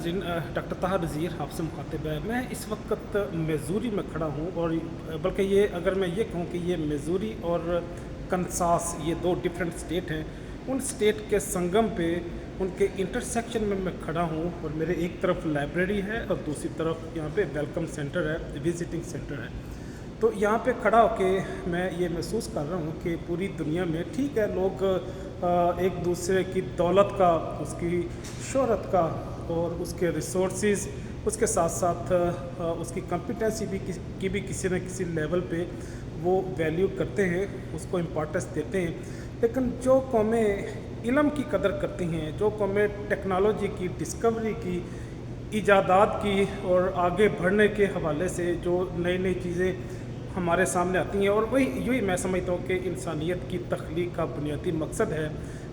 Doctor ताहा नज़ीर आपसे मुखातिब है। मैं इस वक्त मिज़ूरी में खड़ा हूँ और बल्कि ये अगर मैं ये कहूँ कि ये मिज़ूरी और कंसास ये दो डिफरेंट स्टेट हैं, उन स्टेट के संगम पे उनके इंटरसेक्शन में मैं खड़ा हूँ और मेरे एक तरफ लाइब्रेरी है और दूसरी तरफ यहाँ पे वेलकम सेंटर है, विजिटिंग सेंटर है। तो यहाँ पे खड़ा होके मैं ये महसूस कर रहा हूँ कि पूरी दुनिया में ठीक है लोग एक दूसरे की दौलत का, उसकी शोहरत का और उसके रिसोर्सेज, उसके साथ साथ उसकी कॉम्पिटेंसी की भी किसी न किसी लेवल पे वो वैल्यू करते हैं, उसको इम्पोर्टेंस देते हैं। लेकिन जो कौमें इल्म की कदर करती हैं, जो कौमें टेक्नोलॉजी की, डिस्कवरी की, इजादात की और आगे बढ़ने के हवाले से जो नई नई चीज़ें हमारे सामने आती हैं, और वही यही मैं समझता हूँ कि इंसानियत की तख्लीक का बुनियादी मकसद है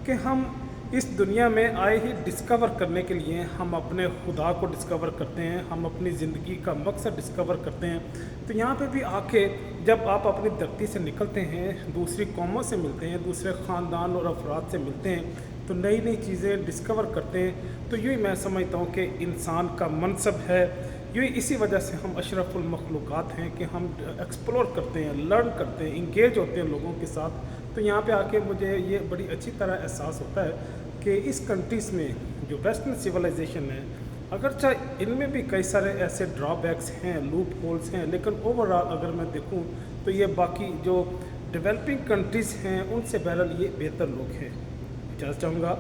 कि हम इस दुनिया में आए ही डिस्कवर करने के लिए हम अपने खुदा को डिस्कवर करते हैं, हम अपनी ज़िंदगी का मकसद डिस्कवर करते हैं। तो यहाँ पे भी आके जब आप अपनी धरती से निकलते हैं, दूसरी कौमों से मिलते हैं, दूसरे ख़ानदान और अफराद से मिलते हैं, तो नई नई चीज़ें डिस्कवर करते हैं। तो यूँ ही मैं समझता हूँ कि इंसान का मनसब है, यूँ ही इसी वजह से हम अशरफुल मखलूक़ात हैं कि हम एक्सप्लोर करते हैं, लर्न करते हैं, इंगेज होते हैं लोगों के साथ। तो यहाँ पे आके मुझे ये बड़ी अच्छी तरह एहसास होता है कि इस कंट्रीज़ में जो वेस्टर्न सिविलाइजेशन है, अगरचे इनमें भी कई सारे ऐसे ड्रॉबैक्स हैं, लूप होल्स हैं, लेकिन ओवरऑल अगर मैं देखूँ तो ये बाकी जो डेवलपिंग कंट्रीज़ हैं उनसे बहरहाल ये बेहतर लोग हैं। इजाज़त चाहूँगा।